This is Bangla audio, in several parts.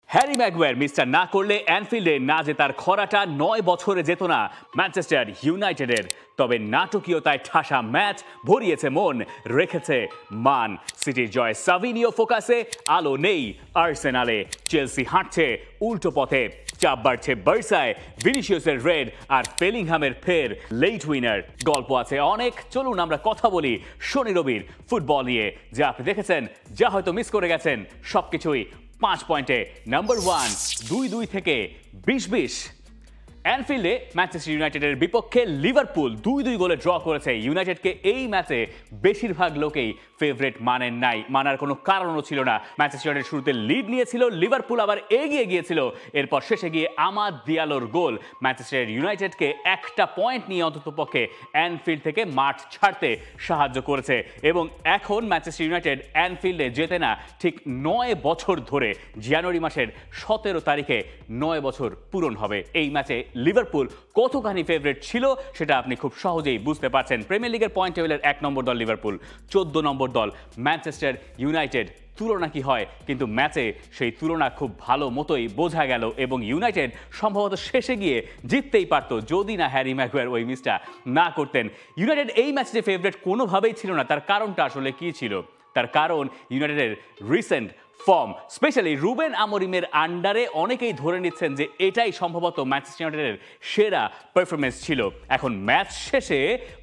হ্যারি ম্যাগুয়ার মিস্টার না করলে অ্যানফিল্ডে না জেতার খরাটা ৯ বছরে যেত না ম্যানচেস্টার ইউনাইটেডের। তবে নাটকীয়তায় ঠাসা ম্যাচ ভরিয়েছে মন, রেখেছে মান। সিটির জয় সাভিনিও ফোকাসে, আলো নেই আর্সেনালে। চেলসি হাঁটছে উল্টো পথে, চাপ বাড়ছে বার্সায়। ভিনিসিয়াসের রেড আর বেলিংহামের ফের লেট উইনার। গল্প আছে অনেক, চলুন আমরা কথা বলি শনি রবির ফুটবল নিয়ে। যা আপনি দেখেছেন, যা হয়তো মিস করে গেছেন, সবকিছুই 5 পয়েন্টে। নাম্বার 1, 2-2 থেকে 20-20। অ্যানফিল্ডে ম্যানচেস্টার ইউনাইটেডের বিপক্ষে লিভারপুল 2-2 গোলে ড্র করেছে। ইউনাইটেডকে এই ম্যাচে বেশিরভাগ লোকেই ফেভারিট মানেন নাই, মানার কোনো কারণও ছিল না। ম্যানচেস্টার ইউনাইটেড শুরুতে লিড নিয়েছিল, লিভারপুল আবার এগিয়ে গিয়েছিল। এরপর শেষে গিয়ে আমাদ দিয়ালোর গোল ম্যানচেস্টার ইউনাইটেডকে একটা পয়েন্ট নিয়ে অন্ততপক্ষে অ্যানফিল্ড থেকে মাঠ ছাড়তে সাহায্য করেছে। এবং এখন ম্যানচেস্টার ইউনাইটেড অ্যানফিল্ডে জেতে না ঠিক 9 বছর ধরে। জানুয়ারি মাসের 17 তারিখে 9 বছর পূরণ হবে। এই ম্যাচে লিভারপুল কতখানি ফেভারিট ছিল সেটা আপনি খুব সহজেই বুঝতে পারছেন। প্রিমিয়ার লিগের পয়েন্ট টেবিলের 1 নম্বর দল লিভারপুল, 14 নম্বর দল ম্যানচেস্টার ইউনাইটেড। তুলনা কি হয়, কিন্তু ম্যাচে সেই তুলনা খুব ভালো মতোই বোঝা গেল। এবং ইউনাইটেড সম্ভবত শেষে গিয়ে জিততেই পারত যদি না হ্যারি ম্যাগুয়ার ওই মিসটা না করতেন। ইউনাইটেড এই ম্যাচে যে ফেভারিট কোনোভাবেই ছিল না, তার কারণটা আসলে কি ছিল? তার কারণ ইউনাইটেডের রিসেন্ট ফর্ম, স্পেশালি রুবেন আমোরিমের আন্ডারে অনেকেই ধরে নিচ্ছেন যে এটাই সম্ভবত ম্যানচেস্টার ইউনাইটেডের সেরা পারফরমেন্স ছিল। এখন ম্যাচ শেষে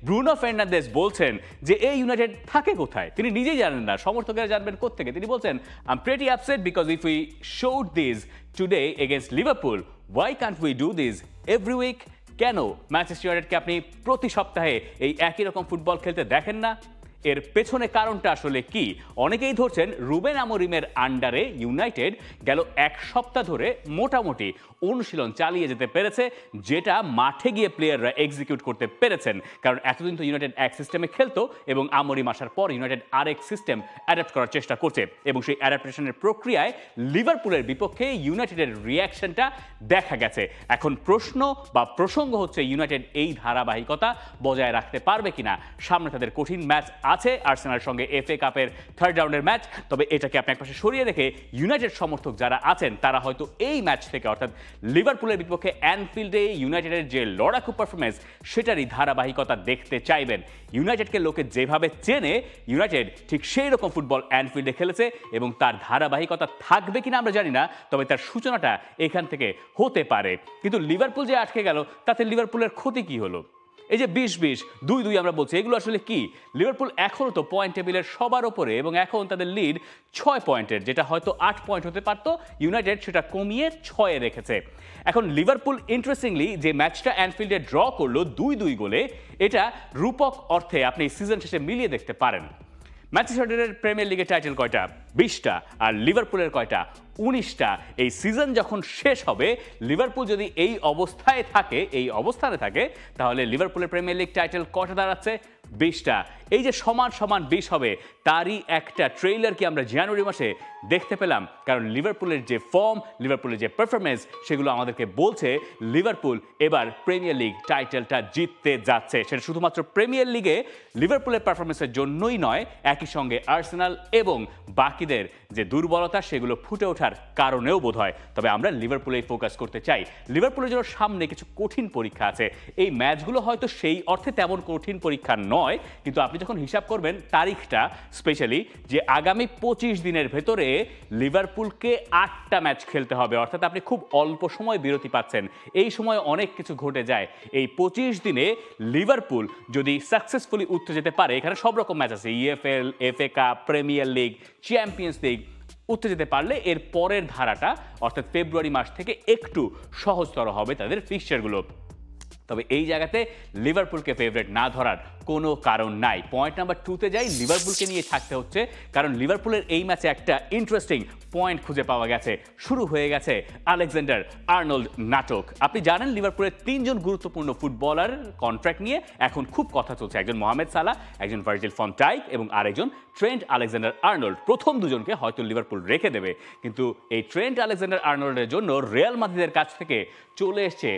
ব্রুনো ফার্নান্দেজ বলছেন যে এই ইউনাইটেড থাকে কোথায় তিনি নিজেই জানেন না, সমর্থকেরা জানবেন কোত্থেকে। তিনি বলছেন, I am pretty upset because if we showed this today against Liverpool, why can't we do this every week? কেন ম্যানচেস্টার ইউনাইটেডকে আপনি প্রতি সপ্তাহে এই একই রকম ফুটবল খেলতে দেখেন না? এর পেছনে কারণটা আসলে কি? অনেকেই ধরছেন রুবেন আমোরিমের আন্ডারে ইউনাইটেড গেল 1 সপ্তাহ ধরে মোটামুটি অনুশীলন চালিয়ে যেতে পেরেছে, যেটা মাঠে গিয়ে প্লেয়াররা এক্সিকিউট করতে পেরেছেন। কারণ এতদিন তো ইউনাইটেড এক সিস্টেমে খেলতো এবং আমোরিম আসার পর ইউনাইটেড আরেক সিস্টেম অ্যাডাপ্ট করার চেষ্টা করছে। এবং সেই অ্যাডাপ্টেশনের প্রক্রিয়ায় লিভারপুলের বিপক্ষে ইউনাইটেডের রিয়াকশনটা দেখা গেছে। এখন প্রশ্ন বা প্রসঙ্গ হচ্ছে ইউনাইটেড এই ধারাবাহিকতা বজায় রাখতে পারবে কিনা। সামনে তাদের কঠিন ম্যাচ আছে, আর্সেনালের সঙ্গে FA কাপের 3rd রাউন্ডের ম্যাচ। তবে এটাকে আপনি একপাশে সরিয়ে রেখে ইউনাইটেড সমর্থক যারা আছেন তারা হয়তো এই ম্যাচ থেকে, অর্থাৎ লিভারপুলের বিপক্ষে অ্যানফিল্ডে ইউনাইটেডের যে লড়াকু পারফরমেন্স, সেটারই ধারাবাহিকতা দেখতে চাইবেন। ইউনাইটেডকে লোকে যেভাবে চেনে, ইউনাইটেড ঠিক সেই রকম ফুটবল অ্যানফিল্ডে খেলেছে এবং তার ধারাবাহিকতা থাকবে কিনা আমরা জানি না, তবে তার সূচনাটা এখান থেকে হতে পারে। কিন্তু লিভারপুল যে আটকে গেল, তাতে লিভারপুলের ক্ষতি কি হলো? এই যে 20-20, 2-2 আমরা বলছি, এগুলো আসলে কি? লিভারপুল এখনও তো পয়েন্ট টেবিলের সবার ওপরে এবং এখন তাদের লিড 6 পয়েন্টের, যেটা হয়তো 8 পয়েন্ট হতে পারতো। ইউনাইটেড সেটা কমিয়ে 6-এ রেখেছে। এখন লিভারপুল ইন্টারেস্টিংলি যে ম্যাচটা অ্যানফিল্ডে ড্র করলো 2-2 গোলে, এটা রূপক অর্থে আপনি সিজন শেষে মিলিয়ে দেখতে পারেন। ম্যানচেস্টার ইউনাইটেডের প্রিমিয়ার লিগের টাইটেল কয়টা? 20টা। আর লিভারপুলের কয়টা? 19টা। এই সিজন যখন শেষ হবে, লিভারপুল যদি এই অবস্থানে থাকে, তাহলে লিভারপুলের প্রিমিয়ার লিগ টাইটেল কয়টা দাঁড়াচ্ছে? 20টা। এই যে সমান সমান 20 হবে, তারই একটা ট্রেইলার কি আমরা জানুয়ারি মাসে দেখতে পেলাম? কারণ লিভারপুলের যে ফর্ম, লিভারপুলের যে পারফরমেন্স, সেগুলো আমাদেরকে বলছে লিভারপুল এবার প্রিমিয়ার লিগ টাইটেলটা জিততে যাচ্ছে। সেটা শুধুমাত্র প্রিমিয়ার লিগে লিভারপুলের পারফরমেন্সের জন্যই নয়, একই সঙ্গে আর্সেনাল এবং বাকিদের যে দুর্বলতা, সেগুলো ফুটে ওঠার কারণেও বোধ হয়। তবে আমরা লিভারপুলেই ফোকাস করতে চাই। লিভারপুলের জন্য সামনে কিছু কঠিন পরীক্ষা আছে। এই ম্যাচগুলো হয়তো সেই অর্থে তেমন কঠিন পরীক্ষা নয়, কিন্তু আপনি যখন হিসাব করবেন তারিখটা, স্পেশালি যে আগামী 25 দিনের ভেতরে লিভারপুলকে 8টা ম্যাচ খেলতে হবে, অর্থাৎ আপনি খুব অল্প সময় বিরতি পাচ্ছেন। এই সময় অনেক কিছু ঘটে যায়। এই 25 দিনে লিভারপুল যদি সাকসেসফুলি উঠতে যেতে পারে, এখানে সব রকম ম্যাচ আছে, EFL, FA cup, premier league, champions league, উঠতে যেতে পারলে এর পরের ধারাটা অর্থাৎ ফেব্রুয়ারি মাস থেকে একটু সহজতর হবে তাদের ফিক্সচারগুলো। তবে এই জায়গাতে লিভারপুলকে ফেভারিট না ধরার কোনো কারণ নাই। পয়েন্ট নাম্বার 2তে যাই, লিভারপুলকে নিয়ে থাকতে হচ্ছে, কারণ লিভারপুলের এই ম্যাচে একটা ইন্টারেস্টিং পয়েন্ট খুঁজে পাওয়া গেছে। শুরু হয়ে গেছে আলেকজান্ডার আর্নল্ড নাটক। আপনি জানেন লিভারপুলের 3 জন গুরুত্বপূর্ণ ফুটবলার কন্ট্রাক্ট নিয়ে এখন খুব কথা চলছে। একজন মোহামেদ সালাহ, একজন ভার্জিল ফন ডাইক এবং আরেকজন ট্রেন্ট আলেকজান্ডার আর্নল্ড। প্রথম দুজনকে হয়তো লিভারপুল রেখে দেবে, কিন্তু এই ট্রেন্ট আলেকজান্ডার আর্নল্ডের জন্য রিয়াল মাদ্রিদের কাছ থেকে চলে এসছে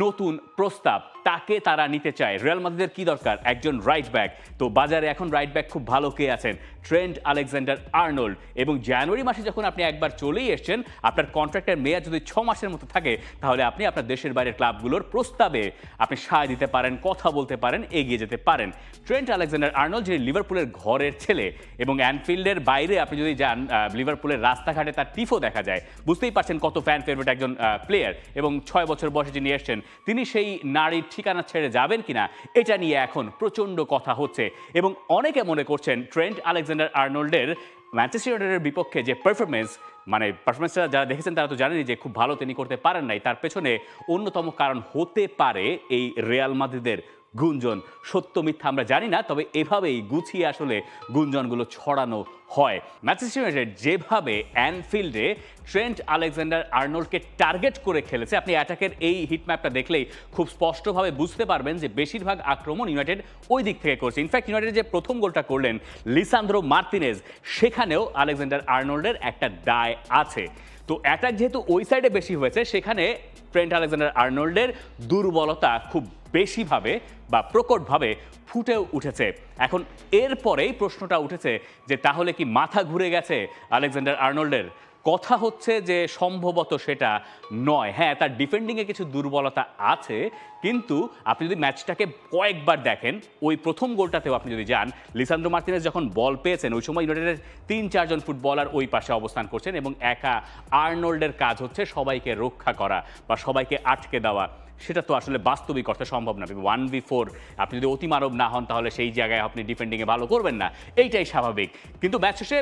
নতুন প্রস্তাব। তাকে তারা নিতে চায়। রিয়াল মাদ্রিদের কি দরকার? একজন রাইট ব্যাক। তো বাজারে এখন রাইট ব্যাক খুব ভালো কে আছেন? Trent Alexander Arnold. এবং জানুয়ারি মাসে যখন আপনি একবার চলেই এসেছেন, আপনার কন্ট্রাক্টের মেয়াদ যদি 6 মাসের মতো থাকে, তাহলে আপনি আপনার দেশের বাইরের ক্লাবগুলোর প্রস্তাবে আপনি সায় দিতে পারেন, কথা বলতে পারেন, এগিয়ে যেতে পারেন। ট্রেন্ট আলেকজান্ডার আর্নল্ড যে লিভারপুলের ঘরের ছেলে, এবং অ্যানফিল্ডের বাইরে আপনি যদি যান, লিভারপুলের রাস্তাঘাটে তার টিফও দেখা যায়, বুঝতেই পারছেন কত ফ্যান ফেভারিট একজন প্লেয়ার। এবং 6 বছর বয়সে যিনি এসছেন, তিনি সেই নারীর ঠিকানা ছেড়ে যাবেন কিনা, এটা নিয়ে এখন প্রচণ্ড কথা হচ্ছে। এবং অনেকে মনে করছেন ট্রেন্ট আলেকজান্ডার আর্নল্ডের ম্যানচেস্টার ইউনাইটেডের বিপক্ষে যে পারফরমেন্সটা যারা দেখেছেন তারা তো জানেনই যে খুব ভালো তিনি করতে পারেন নাই। তার পেছনে অন্যতম কারণ হতে পারে এই রিয়াল মাদ্রিদের গুঞ্জন। সত্য মিথ্যা আমরা জানি না, তবে এভাবেই গুছিয়ে আসলে গুঞ্জনগুলো ছড়ানো হয়। ম্যানচেস্টার ইউনাইটেড যেভাবে অ্যানফিল্ডে ট্রেন্ট আলেকজান্ডার আর্নল্ডকে টার্গেট করে খেলেছে, আপনি অ্যাটাকের এই হিটম্যাপটা দেখলেই খুব স্পষ্টভাবে বুঝতে পারবেন যে বেশিরভাগ আক্রমণ ইউনাইটেড ওই দিক থেকে করছে। ইনফ্যাক্ট ইউনাইটেড যে প্রথম গোলটা করলেন লিসান্দ্রো মার্তিনেজ, সেখানেও আলেকজান্ডার আর্নল্ডের একটা দায় আছে। তো অ্যাটাক যেহেতু ওই সাইডে বেশি হয়েছে, সেখানে ট্রেন্ট আলেকজান্ডার আর্নল্ডের দুর্বলতা খুব বেশিভাবে বা প্রকটভাবে ফুটে উঠেছে। এখন এরপরেই প্রশ্নটা উঠেছে যে তাহলে কি মাথা ঘুরে গেছে আলেকজান্ডার আর্নল্ডের? কথা হচ্ছে যে সম্ভবত সেটা নয়। হ্যাঁ, তার ডিফেন্ডিংয়ে কিছু দুর্বলতা আছে, কিন্তু আপনি যদি ম্যাচটাকে কয়েকবার দেখেন, ওই প্রথম গোলটাতেও আপনি যদি যান, লিসান্দ্রো মার্তিনেজ যখন বল পেয়েছেন, ওই সময় ইউনাইটেডের 3-4 জন ফুটবলার ওই পাশে অবস্থান করছেন, এবং একা আর্নল্ডের কাজ হচ্ছে সবাইকে রক্ষা করা বা সবাইকে আটকে দেওয়া। সেটা তো আসলে বাস্তবিক অর্থে সম্ভব না। 1v4 আপনি যদি অতিমানব না হন, তাহলে সেই জায়গায় আপনি ডিফেন্ডিংয়ে ভালো করবেন না, এইটাই স্বাভাবিক। কিন্তু ম্যাচ শেষে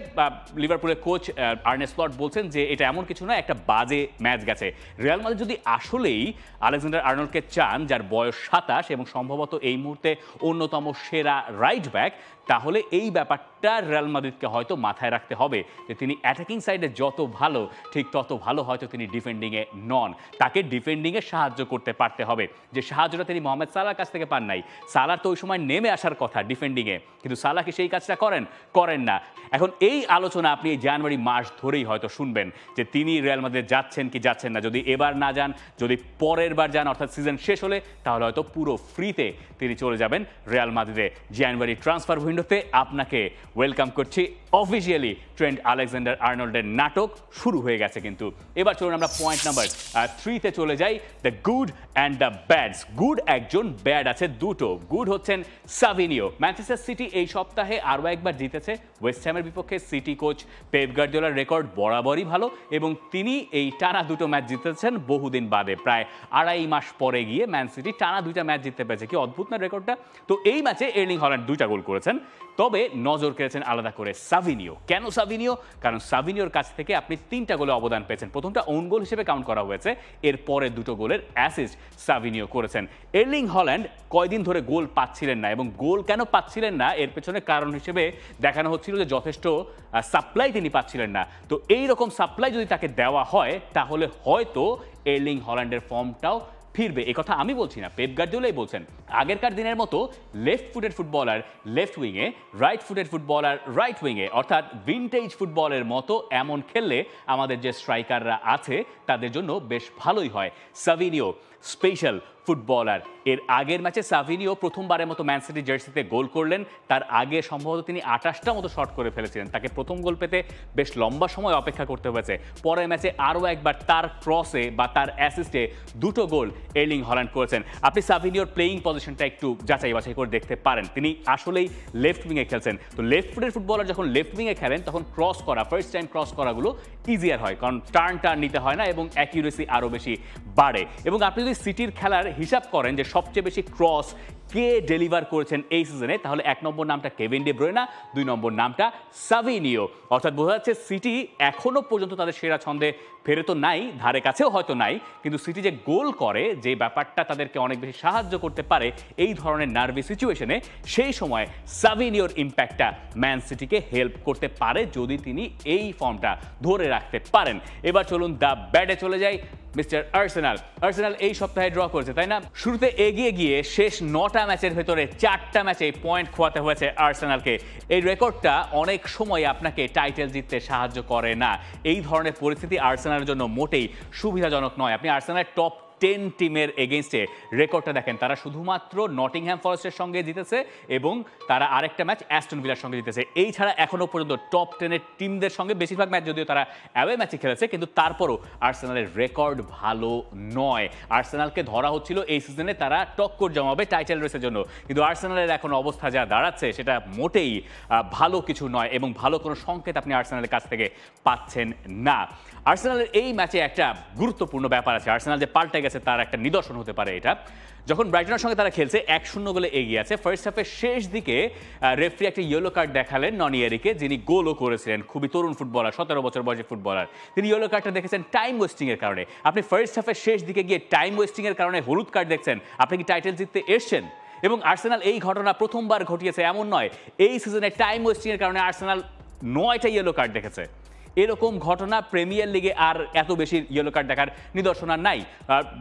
লিভারপুলের কোচ আর্নে স্লট বলছেন যে এটা এমন কিছু না, একটা বাজে ম্যাচ গেছে। রিয়াল মাদ্রিদ যদি আসলেই আলেকজান্ডার আর্নল্ডকে চান, যার বয়স 27 এবং সম্ভবত এই মুহূর্তে অন্যতম সেরা রাইট ব্যাক, তাহলে এই ব্যাপারটা রিয়াল মাদ্রিদকে হয়তো মাথায় রাখতে হবে যে তিনি অ্যাটাকিং সাইডে যত ভালো, ঠিক তত ভালো হয়তো তিনি ডিফেন্ডিংয়ে নন। তাকে ডিফেন্ডিংয়ে সাহায্য করতে পারতে হবে, যে সাহায্যটা তিনি মোহাম্মদ সালাহর কাছ থেকে পান নাই। সালাহর তো ওই সময় নেমে আসার কথা ডিফেন্ডিংয়ে, কিন্তু সালাহ কি সেই কাজটা করেন না। এখন এই আলোচনা আপনি এই জানুয়ারি মাস ধরেই হয়তো শুনবেন যে তিনি রিয়াল মাদ্রিদে যাচ্ছেন কি যাচ্ছেন না। যদি এবার না যান, যদি পরের বার যান, অর্থাৎ সিজন শেষ হলে, তাহলে হয়তো পুরো ফ্রিতে তিনি চলে যাবেন রিয়াল মাদ্রিদে। জানুয়ারি ট্রান্সফার উইন্ডোতে আপনাকে ওয়েলকাম করছি অফিসিয়ালি। ট্রেন্ট আলেকজান্ডার আর্নল্ডের নাটক শুরু হয়ে গেছে। কিন্তু এবার চলুন আমরা পয়েন্ট নাম্বার 3-তে চলে যাই, the good and the ব্যাডস। Good একজন, ব্যাড আছে দুটো। গুড হচ্ছেন সাভিনিও। ম্যানচেস্টার সিটি এই সপ্তাহে আরও একবার জিতেছে ওয়েস্ট হ্যামের বিপক্ষে। সিটি কোচ পেপ গার্দিওলার রেকর্ড বরাবরই ভালো, এবং তিনি এই টানা দুটো ম্যাচ জিতেছেন বহুদিন বাদে। প্রায় 2.5 মাস পরে গিয়ে ম্যান সিটি টানা 2টা ম্যাচ জিততে পেরেছে। কি অদ্ভুত না রেকর্ডটা! তো এই ম্যাচে এর্লিং হল্যান্ড 2টা গোল করেছেন, তবে নজর কেড়েছেন আলাদা করে সাভিনিও। কেন সাভিনিও? কারণ সাভিনিওর কাছ থেকে আপনি 3টা গোলে অবদান পেয়েছেন। প্রথমটা ওন গোল হিসেবে কাউন্ট করা হয়েছে, এরপরে 2টো গোলের অ্যাসিস্ট সাভিনিও করেছেন। এর্লিং হল্যান্ড কয়দিন ধরে গোল পাচ্ছিলেন না, এবং গোল কেন পাচ্ছিলেন না এর পেছনে কারণ হিসেবে দেখানো হচ্ছিল যে যথেষ্ট সাপ্লাই তিনি পাচ্ছিলেন না। তো এই রকম সাপ্লাই যদি তাকে দেওয়া হয়, তাহলে হয়তো এর্লিং হল্যান্ডের ফর্মটাও ফিরবে। এই কথা আমি বলছি না, পেপ গার্দিওলাই বলছেন। আগেরকার দিনের মতো লেফট ফুটেড ফুটবলার লেফট উইংয়ে, রাইট ফুটেড ফুটবলার রাইট উইংয়ে, অর্থাৎ ভিনটেজ ফুটবলের মতো এমন খেললে আমাদের যে স্ট্রাইকাররা আছে তাদের জন্য বেশ ভালোই হয়। সাভিনিও স্পেশাল ফুটবলার। এর আগের ম্যাচে সাভিনিও প্রথমবারের মতো ম্যান সিটি জার্সিতে গোল করলেন। তার আগে সম্ভবত তিনি 28টা মতো শট করে ফেলেছিলেন। তাকে প্রথম গোল পেতে বেশ লম্বা সময় অপেক্ষা করতে হয়েছে। পরের ম্যাচে আরও একবার তার ক্রসে বা তার অ্যাসিস্টে 2টো গোল এর্লিং হল্যান্ড করেছেন। আপনি সাভিনিওর প্লেয়িং পজিশনটা একটু যাচাই বাছাই করে দেখতে পারেন। তিনি আসলেই লেফট উইংয়ে খেলছেন। তো লেফট ফুটের ফুটবলার যখন লেফট উইংয়ে খেলেন, তখন ক্রস করা, ফার্স্ট টাইম ক্রস করাগুলো ইজিয়ার হয়, কারণ টার্ন নিতে হয় না এবং অ্যাকিউরেসি আরও বেশি বাড়ে। এবং আপনি যদি সিটির খেলার হিসাব করেন যে সবচেয়ে বেশি ক্রস কে ডেলিভার করেছেন এই সিজনে, তাহলে 1 নম্বর নামটা কেভিন ডি ব্রুয়না, 2 নম্বর নামটা সাভিনিও। অর্থাৎ বোঝা যাচ্ছে সিটি এখনো পর্যন্ত তাদের সেরা ছন্দে ফেরে তো নাই, ধারে কাছেও হয়তো নাই, কিন্তু সিটি যে গোল করে, যে ব্যাপারটা তাদেরকে অনেক বেশি সাহায্য করতে পারে এই ধরনের নার্ভি সিচুয়েশনে, সেই সময় সাভিনিওর ইম্প্যাক্টটা ম্যান সিটিকে হেল্প করতে পারে যদি তিনি এই ফর্মটা ধরে রাখতে পারেন। এবার চলুন দ্য ব্যাডে চলে যাই। মিস্টার আর্সেনাল এই সপ্তাহে ড্র করেছে, তাই না? শুরুতে এগিয়ে গিয়ে শেষ 9টা ম্যাচের ভেতরে 4টা ম্যাচে পয়েন্ট খোয়াতে হয়েছে আর্সেনালকে। এই রেকর্ডটা অনেক সময় আপনাকে টাইটেল জিততে সাহায্য করে না। এই ধরনের পরিস্থিতি আর্সেনালের জন্য মোটেই সুবিধাজনক নয়। আপনি আর্সেনালের টপ 10 টিমের এগেইনস্টে রেকর্ডটা দেখেন, তারা শুধুমাত্র নটিংহ্যাম ফরেস্টের সঙ্গে জিতেছে এবং তারা আরেকটা ম্যাচ অ্যাস্টন ভিলার সঙ্গে জিতেছে। এই ছাড়া এখনো পর্যন্ত টপ 10-এর টিমদের সঙ্গে বেশিরভাগ ম্যাচ যদিও তারা অ্যাওয়ে ম্যাচে খেলেছে, কিন্তু তারপরও আর্সেনালের রেকর্ড ভালো নয়। আর্সেনালকে ধরা হচ্ছিল এই সিজনে তারা টক্কর জমাবে টাইটেল রেসের জন্য, কিন্তু আর্সেনালের এখন অবস্থা যা দাঁড়াচ্ছে সেটা মোটেই ভালো কিছু নয় এবং ভালো কোনো সংকেত আপনি আর্সেনালের কাছ থেকে পাচ্ছেন না। আর্সেনালের এই ম্যাচে একটা গুরুত্বপূর্ণ ব্যাপার আছে, আর্সেনাল যে পাল্টে গেছে তার একটা নিদর্শন হতে পারে এটা। যখন ব্রাইটনের সঙ্গে তারা খেলছে 1-0 গোলে এগিয়ে আছে, ফার্স্ট হাফের শেষ দিকে রেফারি একটা ইয়েলো কার্ড দেখালেন ননিয়েরিকে, যিনি গোলও করেছিলেন, খুবই তরুণ ফুটবলার, 17 বছর বয়সী ফুটবলার। তিনি ইয়েলো কার্ডটা দেখেছেন টাইম ওয়েস্টিংয়ের কারণে। আপনি ফার্স্ট হাফের শেষ দিকে গিয়ে টাইম ওয়েস্টিংয়ের কারণে হলুদ কার্ড দেখছেন, আপনি কি টাইটেল জিততে এসছেন? এবং আর্সেনাল এই ঘটনা প্রথমবার ঘটিয়েছে এমন নয়, এই সিজনে টাইম ওয়েস্টিংয়ের কারণে আর্সেনাল 9টা ইয়েলো কার্ড দেখেছে। এরকম ঘটনা প্রিমিয়ার লিগে আর এত বেশি ইয়েলো কার্ড দেখার নিদর্শন আর নাই।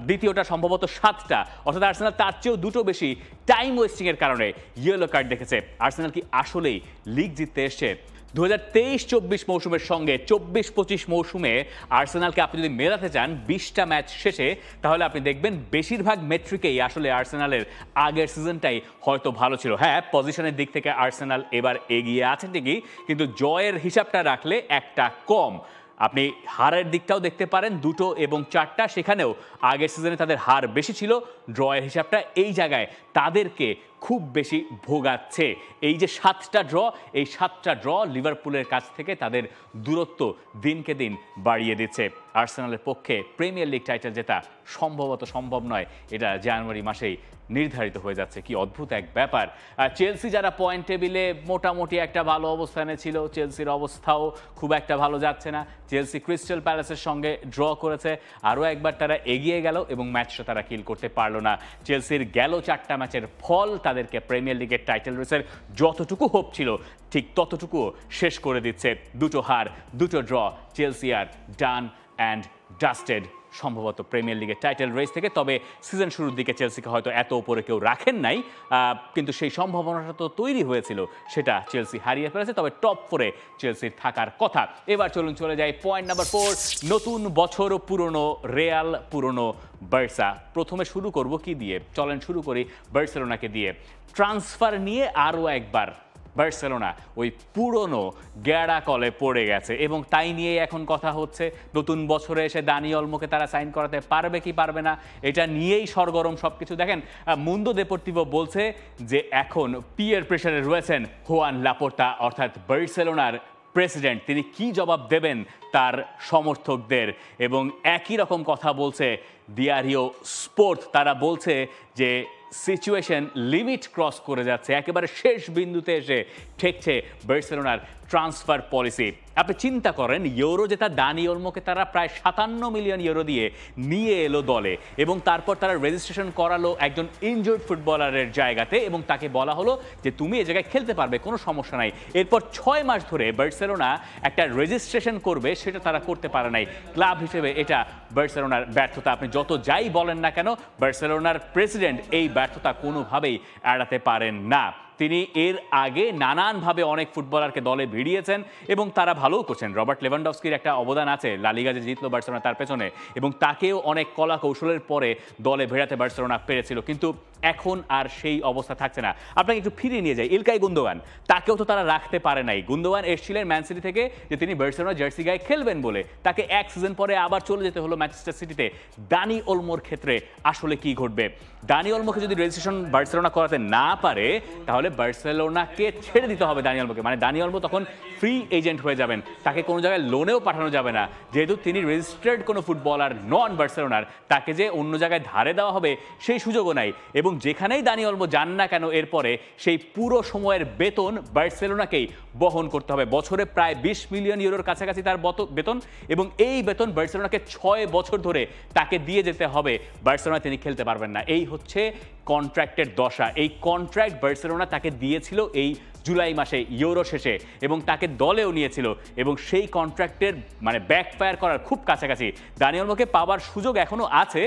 দ্বিতীয়টা সম্ভবত 7টা, অর্থাৎ আর্সেনাল তার চেয়েও দুটো বেশি টাইম ওয়েস্টিংয়ের কারণে ইয়েলো কার্ড দেখেছে। আর্সেনাল কি আসলেই লিগ জিততে এসছে? 2023-24 মৌসুমের সঙ্গে 24-25 মৌসুমে আর্সেনালকে আপনি যদি মেলাতে চান 20টা ম্যাচ শেষে, তাহলে আপনি দেখবেন বেশিরভাগ মেট্রিকেই আসলে আর্সেনালের আগের সিজনটাই হয়তো ভালো ছিল। হ্যাঁ, পজিশনের দিক থেকে আর্সেনাল এবার এগিয়ে আছে ঠিকই, কিন্তু জয়ের হিসাবটা রাখলে একটা কম। আপনি হারের দিকটাও দেখতে পারেন, 2টো এবং 4টা, সেখানেও আগের সিজনে তাদের হার বেশি ছিল। ড্রয়ের হিসাবটা এই জায়গায় তাদেরকে খুব বেশি ভোগাচ্ছে। এই যে 7টা ড্র, এই 7টা ড্র লিভারপুলের কাছ থেকে তাদের দূরত্ব দিনকে দিন বাড়িয়ে দিচ্ছে। আর্সেনালের পক্ষে প্রিমিয়ার লিগ টাইটেল জেতা সম্ভবত সম্ভব নয়, এটা জানুয়ারি মাসেই নির্ধারিত হয়ে যাচ্ছে। কি অদ্ভুত এক ব্যাপার। চেলসি যারা পয়েন্ট টেবিলে মোটামুটি একটা ভালো অবস্থানে ছিল, চেলসির অবস্থাও খুব একটা ভালো যাচ্ছে না। চেলসি ক্রিস্টাল প্যালেসের সঙ্গে ড্র করেছে, আরও একবার তারা এগিয়ে গেল এবং ম্যাচটা তারা কিল করতে পারলো না। চেলসির গেল 4টা ম্যাচের ফল তাদেরকে প্রিমিয়ার লিগের টাইটেল রেসের যতটুকু হোপ ছিল ঠিক ততটুকু শেষ করে দিচ্ছে। 2টো হার, 2টো ড্র, চেলসি আর ডান অ্যান্ড ডাস্টেড সম্ভবত প্রিমিয়ার লিগের টাইটেল রেস থেকে। তবে সিজন শুরুর দিকে চেলসিকে হয়তো এত উপরে কেউ রাখেন নাই, কিন্তু সেই সম্ভাবনাটা তো তৈরি হয়েছিল, সেটা চেলসি হারিয়ে ফেলেছে। তবে টপ 4-এ চেলসির থাকার কথা। এবার চলে যাই পয়েন্ট নাম্বার 4, নতুন বছর পুরনো রিয়াল, পুরনো বার্সা। প্রথমে শুরু করব কি দিয়ে? চলেন শুরু করি বার্সেলোনাকে দিয়ে। ট্রান্সফার নিয়ে আরও একবার বার্সেলোনা ওই পুরনো গ্যাড়া কলে পড়ে গেছে এবং তাই নিয়ে এখন কথা হচ্ছে নতুন বছরে এসে দানি অলমোকে তারা সাইন করাতে পারবে কি পারবে না, এটা নিয়েই সরগরম সবকিছু। দেখেন, মুন্দো দেপোর্তিভো বলছে যে এখন পিয়ার প্রেসারে রয়েছেন হুয়ান লাপোর্তা, অর্থাৎ বার্সেলোনার প্রেসিডেন্ট। তিনি কি জবাব দেবেন তার সমর্থকদের? এবং একই রকম কথা বলছে দিয়ারিও স্পোর্ট। তারা বলছে যে সিচুয়েশন লিমিট ক্রস করে যাচ্ছে, একেবারে শেষ বিন্দুতে এসে ঠেকছে বার্সেলোনার ট্রান্সফার পলিসি। আপনি চিন্তা করেন, ইউরো জেতা দানি ওলমোকে তারা প্রায় 57 মিলিয়ন ইউরো দিয়ে নিয়ে এলো দলে এবং তারপর তারা রেজিস্ট্রেশন করালো একজন ইনজুর্ড ফুটবলারের জায়গাতে এবং তাকে বলা হলো যে তুমি এই জায়গায় খেলতে পারবে, কোনো সমস্যা নাই। এরপর 6 মাস ধরে বার্সেলোনা একটা রেজিস্ট্রেশন করবে, সেটা তারা করতে পারে নাই। ক্লাব হিসেবে এটা বার্সেলোনার ব্যর্থতা। আপনি যত যাই বলেন না কেন, বার্সেলোনার প্রেসিডেন্ট এই ব্যর্থতা কোনোভাবেই এড়াতে পারেন না। তিনি এর আগে নানানভাবে অনেক ফুটবলারকে দলে ভিড়িয়েছেন এবং তারা ভালোও করছেন। রবার্ট লেভানডস্কির একটা অবদান আছে, লা লিগা যে জিতলো বার্সেলোনা তার পেছনে, এবং তাকেও অনেক কলা কৌশলের পরে দলে ভেড়াতে বার্সেলোনা পেরেছিল। কিন্তু এখন আর সেই অবস্থা থাকছে না। আপনাকে একটু ফিরিয়ে নিয়ে যাই, ইলকাই গুন্দোয়ান, তাকেও তো তারা রাখতে পারে নাই। গুন্দোয়ান এসেছিলেন ম্যান সিটি থেকে যে তিনি বার্সেলোনা জার্সি গায়ে খেলবেন বলে, তাকে এক সিজন পরে আবার চলে যেতে হলো ম্যানচেস্টার সিটিতে। দানি ওলমোর ক্ষেত্রে আসলে কি ঘটবে? দানি ওলমোকে যদি রেজিস্ট্রেশন বার্সেলোনা করাতে না পারে, তাহলে বার্সেলোনাকে ছেড়ে দিতে হবে দানি ওলমোকে। মানে দানি ওলমো তখন ফ্রি এজেন্ট হয়ে যাবেন, তাকে কোনো জায়গায় লোনেও পাঠানো যাবে না, যেহেতু তিনি রেজিস্টার্ড কোনো ফুটবলার নন বার্সেলোনার। তাকে যে অন্য জায়গায় ধারে দেওয়া হবে সেই সুযোগও নাই। এবং যেখানেই দানি ওলমো যান না কেন, এরপরে সেই পুরো সময়ের বেতন বার্সেলোনাকেই বহন করতে হবে। বছরে প্রায় 20 মিলিয়ন ইউরোর কাছাকাছি তার বেতন, এবং এই বেতন বার্সেলোনাকে 6 বছর ধরে তাকে দিয়ে যেতে হবে। বার্সেলোনা তিনি খেলতে পারবেন না। এই হচ্ছে কন্ট্রাক্টের দশা। এই কন্ট্রাক্ট বার্সেলোনা তাকে দিয়েছিল এই জুলাই মাসে ইউরো শেষে, এবং তাকে দলেও নিয়েছিল, এবং সেই কন্ট্রাক্টের মানে ব্যাকফায়ার করার খুব কাছাকাছি। দানি ওলমোকে পাওয়ার সুযোগ এখনও আছে,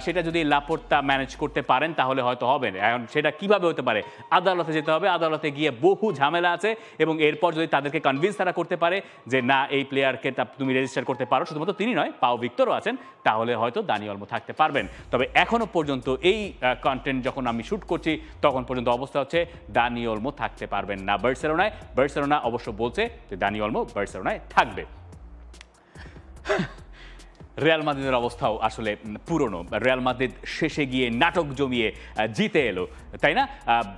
সেটা যদি লাপোর্তা ম্যানেজ করতে পারেন তাহলে হয়তো হবে। এখন সেটা কিভাবে হতে পারে, আদালতে যেতে হবে, আদালতে গিয়ে বহু ঝামেলা আছে, এবং এরপর যদি তাদেরকে কনভিন্স তারা করতে পারে যে না এই প্লেয়ারকে তুমি রেজিস্টার করতে পারো, শুধুমাত্র তিনি নয়, পাও ভিক্টরও আছেন, তাহলে হয়তো দানি ওলমো থাকতে পারবেন। তবে এখনও পর্যন্ত এই কন্টেন্ট যখন আমি শ্যুট করছি তখন পর্যন্ত অবস্থা হচ্ছে দানি ওলমো থাকতে পারবেন না বার্সেলোনায়। বার্সেলোনা অবশ্য বলছে যে দানি ওলমো বার্সেলোনায় থাকবে। রিয়াল মাদ্রিদের অবস্থাও আসলে পুরনো। রিয়াল মাদ্রিদ শেষে গিয়ে নাটক জমিয়ে জিতে এলো, তাই না?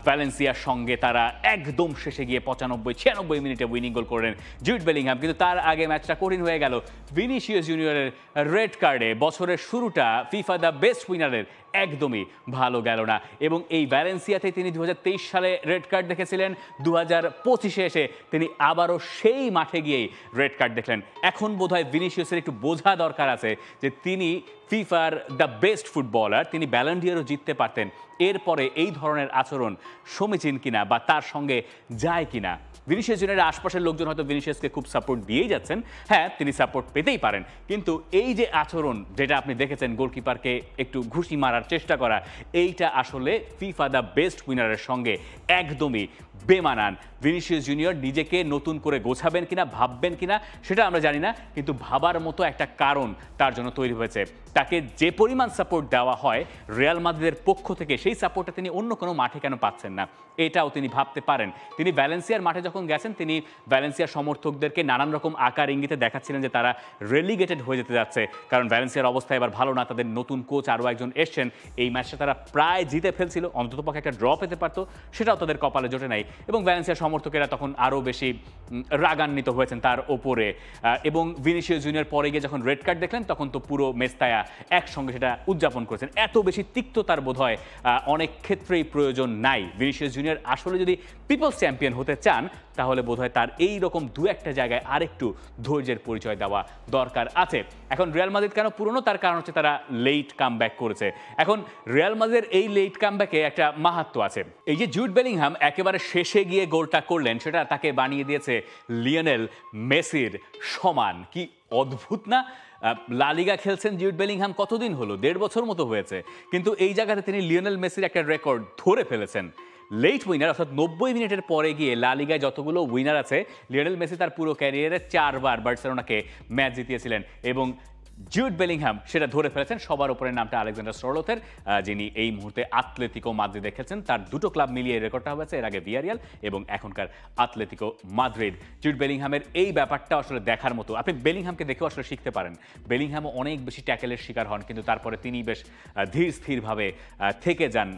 ভ্যালেন্সিয়ার সঙ্গে তারা একদম শেষে গিয়ে 95-96 মিনিটে উইনিং গোল করলেন জুড বেলিংহাম, কিন্তু তার আগে ম্যাচটা কঠিন হয়ে গেল ভিনিসিয়াস জুনিয়রের রেড কার্ডে। বছরের শুরুটা ফিফা দ্য বেস্ট উইনারের একদমই ভালো গেল না, এবং এই ভ্যালেন্সিয়াতে তিনি 2023 সালে রেড কার্ড দেখেছিলেন, 2025-এ এসে তিনি আবারও সেই মাঠে গিয়েই রেড কার্ড দেখলেন। এখন বোধহয় ভিনিসিয়াসের একটু বোঝা দরকার আছে যে তিনি ফিফার দ্য বেস্ট ফুটবলার, তিনি ব্যালন ডি'রও জিততে পারতেন। এরপরে এই ধরনের আচরণ সমীচীন কিনা বা তার সঙ্গে যায় কিনা। ভিনিসিয়াস জুনিয়রের আশপাশের লোকজন হয়তো ভিনিসিয়াসকে খুব সাপোর্ট দিয়েই যাচ্ছেন, হ্যাঁ তিনি সাপোর্ট পেতেই পারেন, কিন্তু এই যে আচরণ যেটা আপনি দেখেছেন, গোলকিপারকে একটু ঘুষি মারার চেষ্টা করা, এইটা আসলে ফিফা দ্য বেস্ট উইনারের সঙ্গে একদমই বেমানান। ভিনিসিয়াস জুনিয়র নিজেকে নতুন করে গোছাবেন কিনা, ভাববেন কিনা সেটা আমরা জানি না, কিন্তু ভাবার মতো একটা কারণ তার জন্য তৈরি হয়েছে। তাকে যে পরিমাণ সাপোর্ট দেওয়া হয় রিয়াল মাদ্রিদের পক্ষ থেকে, সেই সাপোর্টটা তিনি অন্য কোনো মাঠে কেন পাচ্ছেন না, এটাও তিনি ভাবতে পারেন। তিনি ভ্যালেন্সিয়ার মাঠে যখন গেছেন, তিনি ভ্যালেন্সিয়ার সমর্থকদেরকে নানান রকম আকার ইঙ্গিতে দেখাচ্ছিলেন যে তারা রেলিগেটেড হয়ে যেতে যাচ্ছে, কারণ ভ্যালেন্সিয়ার অবস্থা এবার ভালো না, তাদের নতুন কোচ আরও একজন এসছেন। এই ম্যাচটা তারা প্রায় জিতে ফেলছিল, অন্ততপক্ষে একটা ড্র পেতে পারতো, সেটাও তাদের কপালে জোটে নাই, এবং ভ্যালেন্সিয়ার সমর্থকেরা তখন আরও বেশি রাগান্বিত হয়েছেন তার ওপরে। এবং ভিনিসিয়াস জুনিয়র পরে গিয়ে যখন রেড কার্ড দেখলেন, তখন তো পুরো মেস্তায়া একসঙ্গে সেটা উদযাপন করেছেন। এত বেশি তিক্ততার বোধহয় অনেক ক্ষেত্রেই প্রয়োজন নাই। ভিনিসিয়াস জুনিয়র আসলে যদি পিপলস চ্যাম্পিয়ন হতে চান, তাহলে বোধহয় তার এই রকম দু একটা জায়গায় আরেকটু ধৈর্যের পরিচয় দেওয়া দরকার আছে। এখন রিয়াল মাদ্রিদ কেন পুরনো, তার কারণ হচ্ছে তারা লেট কামব্যাক করেছে। এখন রিয়াল মাদ্রিদের এই লেট কামব্যাকে একটা মাহাত্ম্য আছে। এই যে জুড বেলিংহাম একেবারে শেষে গিয়ে গোলটা করলেন, সেটা তাকে বানিয়ে দিয়েছে লিওনেল মেসির সমান। কি অদ্ভুত না? লা লিগা খেলছেন জুড বেলিংহাম কতদিন হলো, 1.5 বছর মতো হয়েছে, কিন্তু এই জায়গাতে তিনি লিওনেল মেসির একটা রেকর্ড ধরে ফেলেছেন। লেট উইনার, অর্থাৎ 90 মিনিটের পরে গিয়ে লা লিগায় যতগুলো উইনার আছে, লিওনেল মেসি তার পুরো ক্যারিয়ারে 4 বার বার্সেলোনাকে ম্যাচ জিতিয়েছিলেন, এবং জুড বেলিংহাম সেটা ধরে ফেলেছেন। সবার উপরে নামটা আলেকজান্ডার সরলথের, যিনি এই মুহূর্তে আতলেতিকো মাদ্রিদে খেলছেন। তার দুটো ক্লাব মিলিয়ে রেকর্ডটা হয়েছে, এর আগে ভিয়ারিয়াল এবং এখনকার আতলেতিকো মাদ্রিদ। জুড বেলিংহামের এই ব্যাপারটা আসলে দেখার মতো, আপনি বেলিংহামকে দেখেও আসলে শিখতে পারেন। বেলিংহামও অনেক বেশি ট্যাকেলের শিকার হন, কিন্তু তারপরে তিনি বেশ ধীর স্থিরভাবে থেকে যান।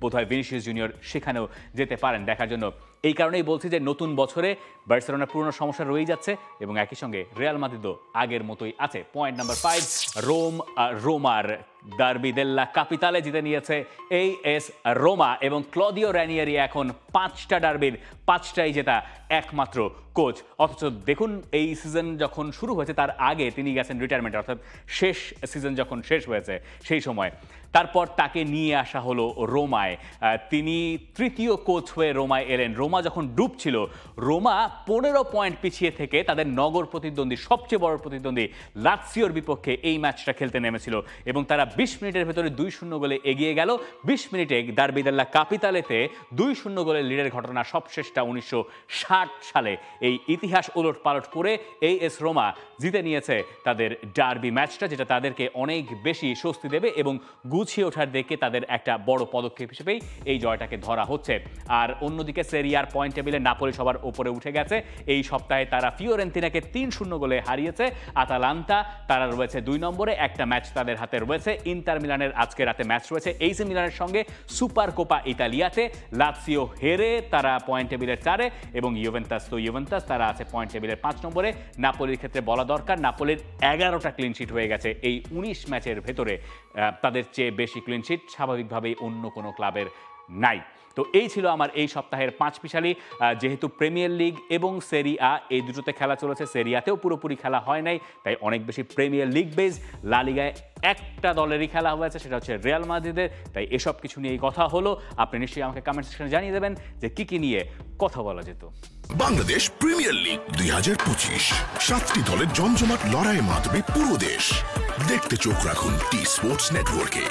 বোধহয় ভিনিসিয়াস জুনিয়র সেখানেও যেতে পারেন দেখার জন্য। এই কারণেই বলছি যে নতুন বছরে বার্সেলোনার পুরনো সমস্যা রয়েই যাচ্ছে, এবং একই সঙ্গে রিয়াল মাদ্রিদও আগের মতোই আছে। পয়েন্ট নাম্বার 5, রোমার ডার্বি দেল্লা ক্যাপিটালে জিতে নিয়েছে AS রোমা, এবং ক্লদিও রানিয়েরি এখন 5টা ডার্বির 5টাই জেতা একমাত্র কোচ। অথচ দেখুন, এই সিজন যখন শুরু হয়েছে তার আগে তিনি গেছেন রিটায়ারমেন্ট, অর্থাৎ শেষ সিজন যখন শেষ হয়েছে সেই সময়। তারপর তাকে নিয়ে আসা হলো রোমায়, তিনি তৃতীয় কোচ হয়ে রোমায় এলেন। রোমা যখন ডুবছিল, রোমা 15 পয়েন্ট পিছিয়ে থেকে তাদের নগর প্রতিদ্বন্দ্বী, সবচেয়ে বড় প্রতিদ্বন্দ্বী লাৎসিওর বিপক্ষে এই ম্যাচটা খেলতে নেমেছিল, এবং তারা 20 মিনিটের ভেতরে 2-0 গোলে এগিয়ে গেল। 20 মিনিটে ডার্বি দেল্লা ক্যাপিটালেতে 2-0 গোলের লিডের ঘটনা সবশেষটা 1960 সালে। এই ইতিহাস ওলট পালট করে AS রোমা জিতে নিয়েছে তাদের ডার্বি ম্যাচটা, যেটা তাদেরকে অনেক বেশি স্বস্তি দেবে, এবং গুছিয়ে ওঠার দিকে তাদের একটা বড় পদক্ষেপ হিসেবেই এই জয়টাকে ধরা হচ্ছে। আর অন্যদিকে সেরিয়ার পয়েন্ট টেবিলে নাপোলি সবার উপরে উঠে গেছে। এই সপ্তাহে তারা ফিওরেন্তিনাকে 3-0 গোলে হারিয়েছে। আতালান্তা তারা রয়েছে 2 নম্বরে, একটা ম্যাচ তাদের হাতে রয়েছে। ইন্টার মিলানের আজকে রাতে ম্যাচ রয়েছে AC মিলানের সঙ্গে সুপার কোপা ইতালিয়াতে। লাৎসিও হেরে তারা পয়েন্ট টেবিলের 4-এ, এবং ইউভেন্টাস তারা আছে পয়েন্ট টেবিলের 5 নম্বরে। নাপোলির ক্ষেত্রে বলা দরকার, নাপোলির 11টা ক্লিনশিট হয়ে গেছে এই 19 ম্যাচের ভেতরে। তাদের চেয়ে বেশি ক্লিনশিট স্বাভাবিকভাবেই অন্য কোনো ক্লাবের নাই। তো এই ছিল আমার এই সপ্তাহের 5 স্পেশালি। যেহেতু প্রিমিয়ার লিগ এবং সেরি আ এই দুটোতে খেলা চলেছে, সেরি আতেও পুরোপুরি খেলা হয় নাই, তাই অনেক বেশি প্রিমিয়ার লিগ বেস। লা লিগায় একটা দলেরই খেলা হয়েছে, সেটা হচ্ছে রিয়াল মাদ্রিদের। তাই এসব কিছু নিয়েই কথা হলো। আপনি নিশ্চয়ই আমাকে কমেন্ট সেকশনে জানিয়ে দেবেন যে কি নিয়ে কথা বলা যেত। বাংলাদেশ প্রিমিয়ার লিগ 2025, 7টি দলের জমজমাট লড়াইয়ের মাধ্যমে পুরো দেশ দেখতে চোখ রাখুন টি স্পোর্টস নেটওয়ার্কে।